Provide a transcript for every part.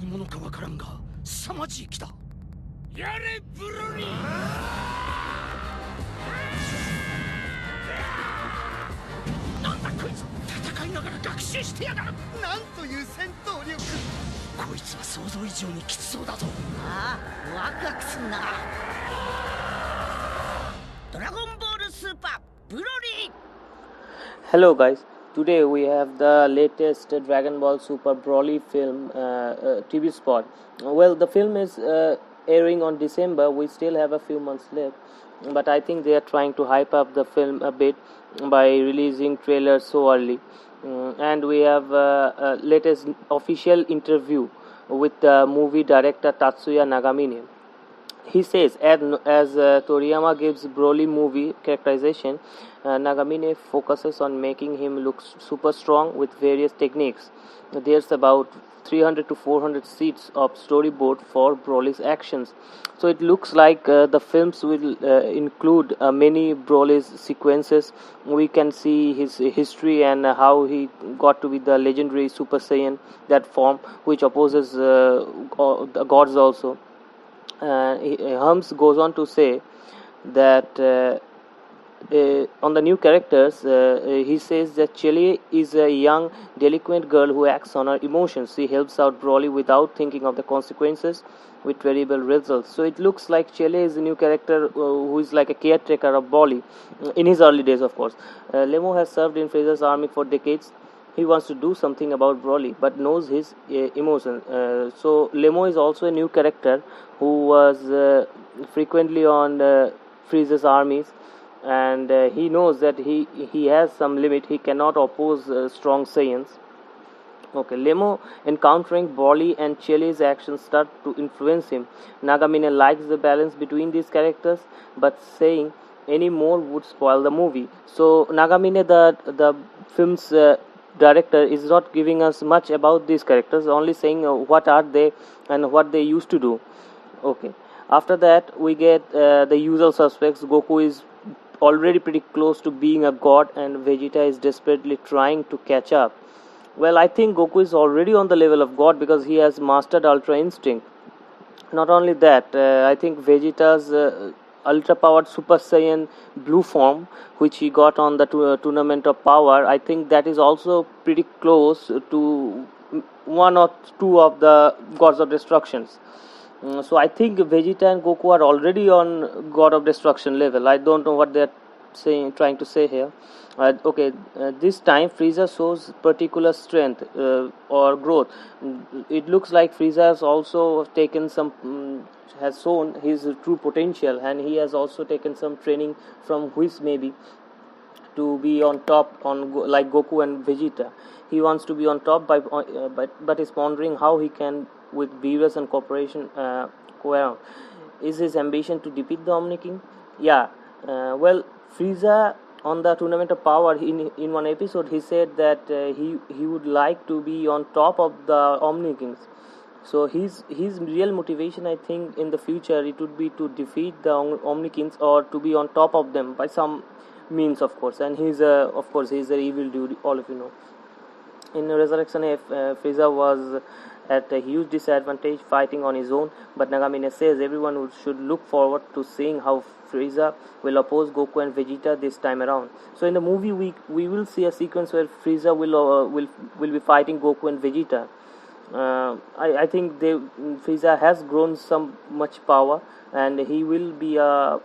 何者かわからんが凄まじい気だ。やれブロリー。なんだこいつ、戦いながら学習してやがる。なんという戦闘力。こいつは想像以上にきつそうだぞ。ああ、ワクワクすんな。ドラゴンボールスーパーブロリー。 Hello guys, today we have the latest Dragon Ball Super Broly film TV spot. Well, the film is airing on December. We still have a few months left, but I think they are trying to hype up the film a bit by releasing trailers so early. And we have a latest official interview with the movie director Tatsuya Nagamine. He says, as Toriyama gives Broly movie characterization, Nagamine focuses on making him look super strong with various techniques. There's about 300 to 400 seats of storyboard for Broly's actions. So it looks like the films will include many Broly's sequences. We can see his history and how he got to be the legendary Super Saiyan, that form which opposes the gods also. Herms goes on to say that on the new characters, he says that Chile is a young, delinquent girl who acts on her emotions. She helps out Broly without thinking of the consequences, with terrible results. So it looks like Chile is a new character who is like a caretaker of Broly in his early days, of course. Lemo has served in Frieza's army for decades. He wants to do something about Broly, but knows his emotions. So Lemo is also a new character who was frequently on Frieza's armies, and he knows that he has some limit. He cannot oppose strong Saiyans. Okay, Lemo encountering Broly and Chele's actions start to influence him. Nagamine likes the balance between these characters, but saying any more would spoil the movie. So Nagamine, the film's director, is not giving us much about these characters, only saying what are they and what they used to do. Okay, after that we get the usual suspects. Goku is already pretty close to being a god, and Vegeta is desperately trying to catch up. Well, I think Goku is already on the level of god because he has mastered Ultra Instinct. Not only that, I think Vegeta's ultra powered Super Saiyan blue form, which he got on the tournament of power, I think that is also pretty close to one or two of the gods of destructions. So I think Vegeta and Goku are already on God of Destruction level. I don't know what they're trying to say here. This time Frieza shows particular strength or growth. It looks like Frieza has also taken has shown his true potential, and he has also taken some training from Whis maybe to be on top like Goku and Vegeta. He wants to be on top but is pondering how he can with Beerus and cooperation coherent. Is his ambition to defeat the Omni King? Yeah. Frieza on the Tournament of Power, in one episode he said that he would like to be on top of the Omni Kings. So his real motivation, I think, in the future it would be to defeat the Omni Kings or to be on top of them by some means, of course. And he's an evil dude, all of you know. In Resurrection F, Frieza was at a huge disadvantage fighting on his own, but Nagamine says everyone should look forward to seeing how Frieza will oppose Goku and Vegeta this time around. So in the movie we will see a sequence where Frieza will be fighting Goku and Vegeta. I think Frieza has grown some much power, and he will be a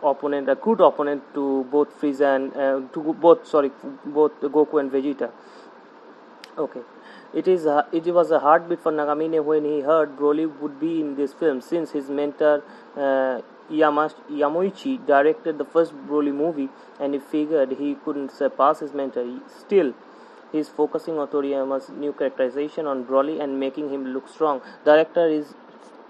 good opponent to both Frieza and both Goku and Vegeta. Okay, it was a heartbeat for Nagamine when he heard Broly would be in this film, since his mentor Yamoichi directed the first Broly movie, and he figured he couldn't surpass his mentor. Still, he is focusing on Toriyama's new characterization on Broly and making him look strong. Director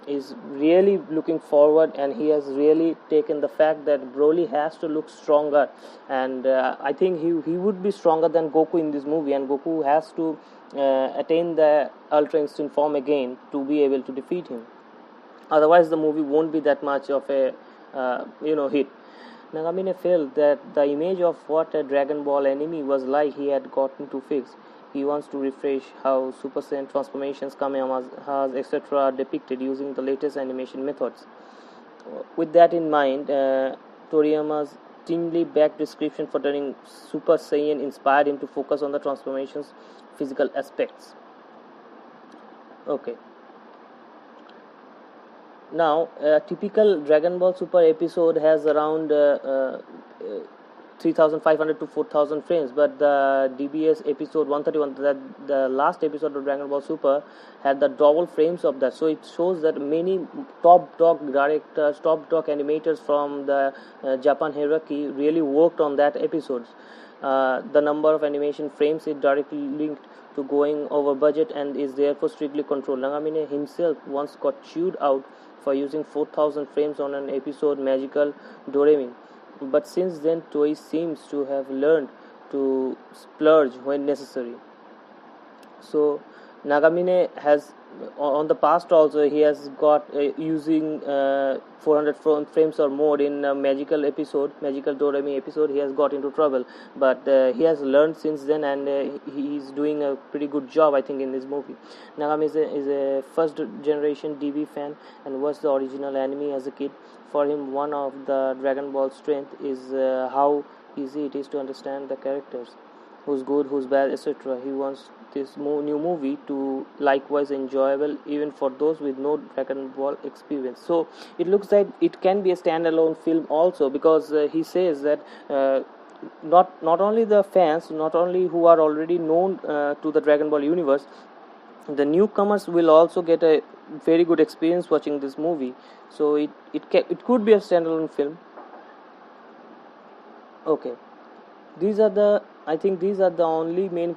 is really looking forward, and he has really taken the fact that Broly has to look stronger, and I think he would be stronger than Goku in this movie, and Goku has to attain the Ultra Instinct form again to be able to defeat him. Otherwise the movie won't be that much of a hit. Nagamine felt that the image of what a Dragon Ball enemy was like he had gotten to fix. he wants to refresh how Super Saiyan transformations, Kamehamehas, etc. are depicted using the latest animation methods. With that in mind, Toriyama's thinly backed description for turning Super Saiyan inspired him to focus on the transformation's physical aspects. Okay. Now, a typical Dragon Ball Super episode has around 3,500 to 4,000 frames, but the DBS episode 131, that the last episode of Dragon Ball Super, had the double frames of that. So it shows that many top dog directors, top dog animators from the Japan hierarchy really worked on that episode. The number of animation frames is directly linked to going over budget and is therefore strictly controlled. Nagamine himself once got chewed out for using 4,000 frames on an episode Magical Doremi. But since then, Toei seems to have learned to splurge when necessary. So Nagamine has, on the past also, he has got using 400 frames or more in a Magical Doremi episode, he has got into trouble. But he has learned since then, and he is doing a pretty good job, I think, in this movie. Nagamine is a first generation DB fan and watched the original anime as a kid. For him, one of the Dragon Ball strength is how easy it is to understand the characters, who's good, who's bad, etc. He wants this new movie to likewise enjoyable even for those with no Dragon Ball experience. So it looks like it can be a standalone film also, because he says that not only the fans, not only who are already known to the Dragon Ball universe, the newcomers will also get a very good experience watching this movie. So it could be a standalone film. Okay, I think these are the only main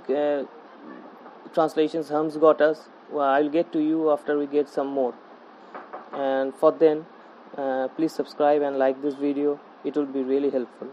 translations Hums got us. Well, I'll get to you after we get some more, and for then please subscribe and like this video. It will be really helpful.